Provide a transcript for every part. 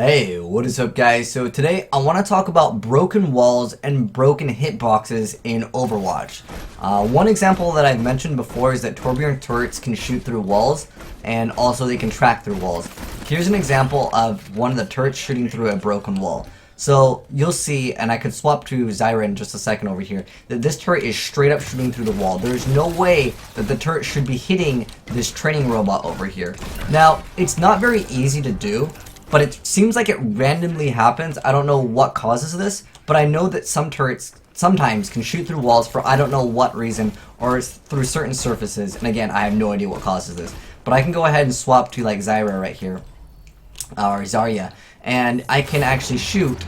Hey, what is up guys? So today I want to talk about broken walls and broken hitboxes in Overwatch. One example that I've mentioned before is that Torbjorn turrets can shoot through walls and also they can track through walls. Here's an example of one of the turrets shooting through a broken wall. So you'll see, and I could swap to Zyra in just a second over here, that this turret is straight up shooting through the wall. There's no way that the turret should be hitting this training robot over here. Now, it's not very easy to do, but it seems like it randomly happens. I don't know what causes this, but I know that some turrets sometimes can shoot through walls for I don't know what reason, or through certain surfaces, and again, I have no idea what causes this. But I can go ahead and swap to like Zyra right here, or Zarya, and I can actually shoot,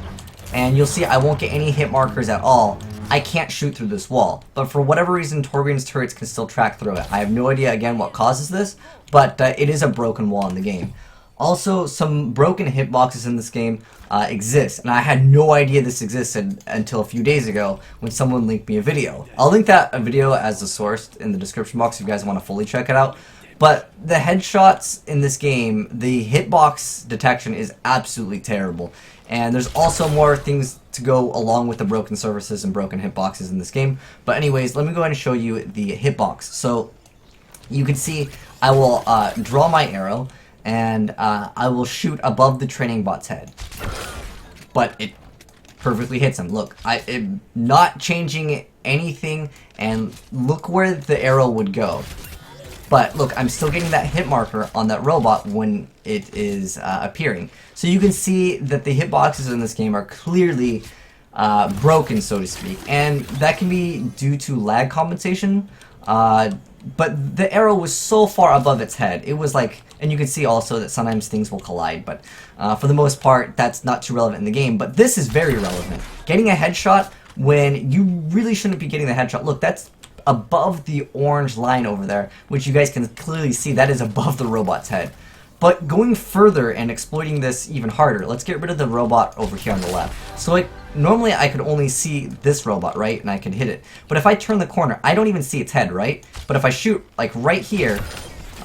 and you'll see I won't get any hit markers at all. I can't shoot through this wall, but for whatever reason, Torbjorn's turrets can still track through it. I have no idea, again, what causes this, but it is a broken wall in the game. Also, some broken hitboxes in this game exist, and I had no idea this existed until a few days ago when someone linked me a video. I'll link that video as a source in the description box if you guys want to fully check it out. But the headshots in this game, the hitbox detection is absolutely terrible. And there's also more things to go along with the broken surfaces and broken hitboxes in this game. But anyways, let me go ahead and show you the hitbox. So you can see I will draw my arrow, and I will shoot above the training bot's head. But it perfectly hits him. Look, I'm not changing anything, and look where the arrow would go. But look, I'm still getting that hit marker on that robot when it is appearing. So you can see that the hitboxes in this game are clearly broken, so to speak. And that can be due to lag compensation. But the arrow was so far above its head. It was like, and you can see also that sometimes things will collide, but for the most part, that's not too relevant in the game. But this is very relevant. Getting a headshot when you really shouldn't be getting the headshot. Look, that's above the orange line over there, which you guys can clearly see that is above the robot's head. But going further and exploiting this even harder, let's get rid of the robot over here on the left. So like, normally I could only see this robot, right? And I could hit it. But if I turn the corner, I don't even see its head, right? But if I shoot like right here,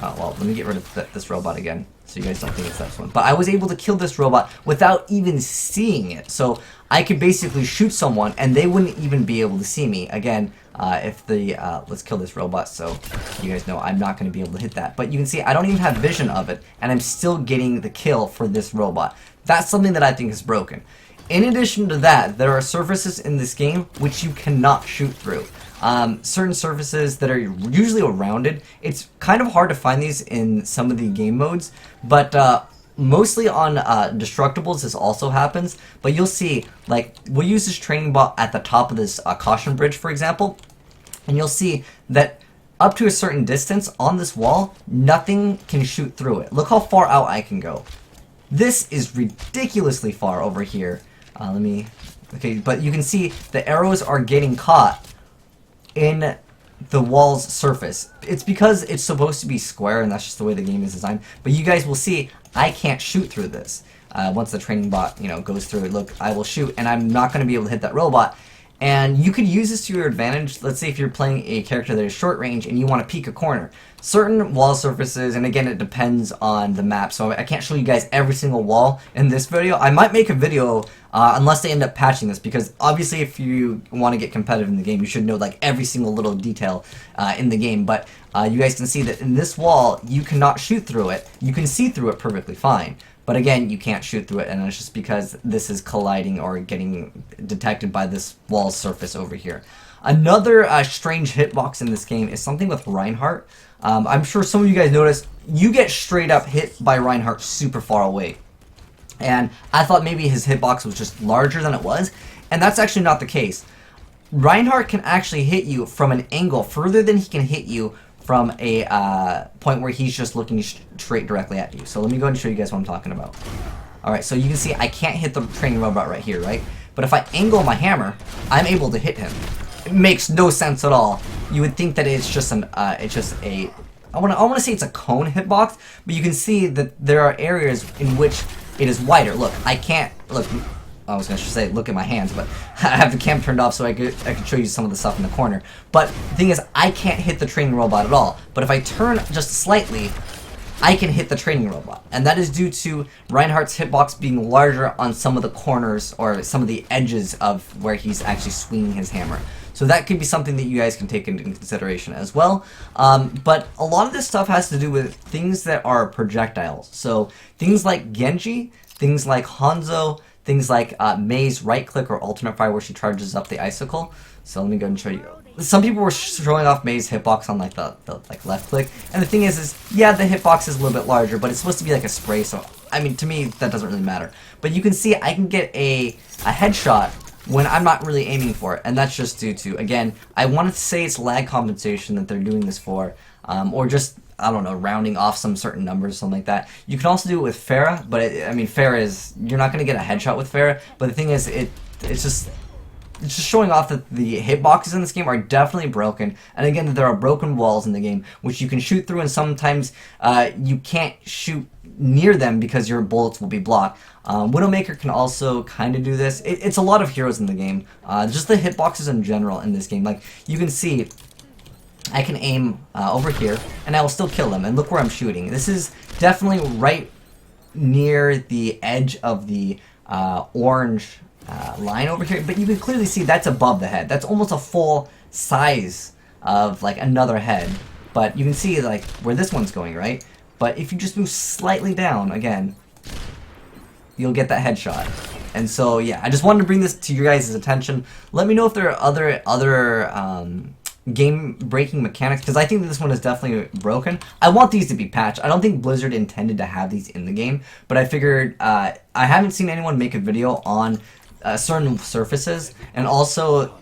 well, let me get rid of this robot again, so you guys don't think it's that one. But I was able to kill this robot without even seeing it. So I could basically shoot someone and they wouldn't even be able to see me. Again, if the, let's kill this robot so you guys know I'm not going to be able to hit that. But you can see I don't even have vision of it, and I'm still getting the kill for this robot. That's something that I think is broken. In addition to that, there are surfaces in this game which you cannot shoot through. Certain surfaces that are usually rounded. It's kind of hard to find these in some of the game modes, but mostly on Destructibles this also happens. But you'll see, like, we'll use this training bot at the top of this caution bridge, for example, and you'll see that up to a certain distance on this wall, nothing can shoot through it. Look how far out I can go. This is ridiculously far over here. Okay, but you can see the arrows are getting caught in the wall's surface. It's because it's supposed to be square, and that's just the way the game is designed. But you guys will see I can't shoot through this. Once the training bot, goes through it, look, I will shoot, and I'm not going to be able to hit that robot. And you could use this to your advantage. Let's say if you're playing a character that is short range and you want to peek a corner. Certain wall surfaces, and again, it depends on the map, so I can't show you guys every single wall in this video. I might make a video unless they end up patching this, because obviously if you want to get competitive in the game, you should know like every single little detail in the game. But you guys can see that in this wall, you cannot shoot through it. You can see through it perfectly fine. But again, you can't shoot through it, and it's just because this is colliding or getting detected by this wall surface over here. Another strange hitbox in this game is something with Reinhardt. I'm sure some of you guys noticed, you get straight up hit by Reinhardt super far away. And I thought maybe his hitbox was just larger than it was, and that's actually not the case. Reinhardt can actually hit you from an angle further than he can hit you from a point where he's just looking straight directly at you. So let me go ahead and show you guys what I'm talking about. Alright, so you can see I can't hit the training robot right here, right? But if I angle my hammer, I'm able to hit him. It makes no sense at all. You would think that it's just I want to say it's a cone hitbox, but you can see that there are areas in which it is wider. Look, I can't, look, I was going to say look at my hands, but I have the cam turned off so I could show you some of the stuff in the corner. But the thing is, I can't hit the training robot at all. But if I turn just slightly, I can hit the training robot. And that is due to Reinhardt's hitbox being larger on some of the corners or some of the edges of where he's actually swinging his hammer. So that could be something that you guys can take into consideration as well. But a lot of this stuff has to do with things that are projectiles. So things like Genji, things like Hanzo, things like Mei's right click or alternate fire where she charges up the icicle. So let me go and show you. Some people were showing off Mei's hitbox on like the like left click, and the thing is yeah, the hitbox is a little bit larger, but it's supposed to be like a spray. So I mean, to me that doesn't really matter. But you can see I can get a headshot when I'm not really aiming for it, and that's just due to, again, I wanted to say it's lag compensation that they're doing this for, or just, I don't know, rounding off some certain numbers, something like that. You can also do it with Pharah, but I mean, Pharah is, you're not going to get a headshot with Pharah, but the thing is, it's just showing off that the hitboxes in this game are definitely broken, and again, that there are broken walls in the game, which you can shoot through, and sometimes you can't shoot near them because your bullets will be blocked. Widowmaker can also kind of do this. It's a lot of heroes in the game. Just the hitboxes in general in this game. Like, you can see, I can aim over here, and I will still kill them, and look where I'm shooting. This is definitely right near the edge of the orange line over here, but you can clearly see that's above the head. That's almost a full size of like another head, but you can see like where this one's going, right? But if you just move slightly down again, you'll get that headshot. And so yeah, I just wanted to bring this to your guys' attention. Let me know if there are other game breaking mechanics, because I think that this one is definitely broken. I want these to be patched. I don't think Blizzard intended to have these in the game, but I figured I haven't seen anyone make a video on certain surfaces, and also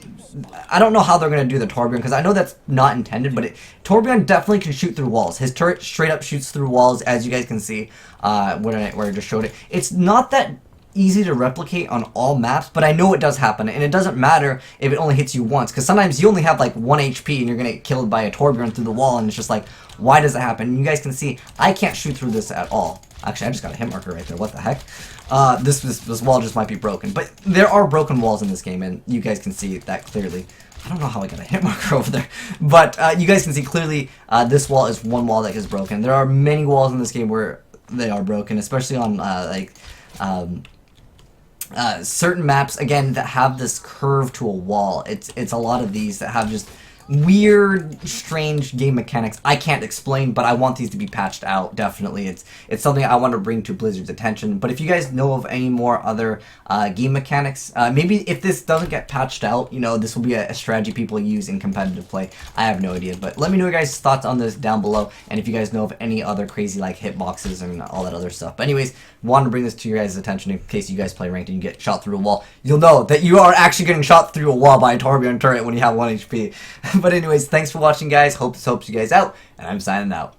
I don't know how they're going to do the Torbjorn, because I know that's not intended, but Torbjorn definitely can shoot through walls. His turret straight up shoots through walls, as you guys can see where I just showed it. It's not that easy to replicate on all maps, but I know it does happen, and it doesn't matter if it only hits you once, because sometimes you only have like 1 HP and you're going to get killed by a Torbjorn through the wall, and it's just like, why does it happen? And you guys can see, I can't shoot through this at all. Actually, I just got a hit marker right there. What the heck? This wall just might be broken. But there are broken walls in this game, and you guys can see that clearly. I don't know how I got a hit marker over there. But you guys can see clearly this wall is one wall that is broken. There are many walls in this game where they are broken, especially on certain maps, again, that have this curve to a wall. It's a lot of these that have just weird, strange game mechanics I can't explain, but I want these to be patched out, definitely. It's something I want to bring to Blizzard's attention. But if you guys know of any more other game mechanics, maybe if this doesn't get patched out, you know, this will be a strategy people use in competitive play. I have no idea, but let me know your guys' thoughts on this down below, and if you guys know of any other crazy, like, hitboxes and all that other stuff. But anyways, wanted to bring this to your guys' attention in case you guys play ranked and you get shot through a wall. You'll know that you are actually getting shot through a wall by a Torbjorn turret when you have 1 HP. But anyways, thanks for watching, guys. Hope this helps you guys out, and I'm signing out.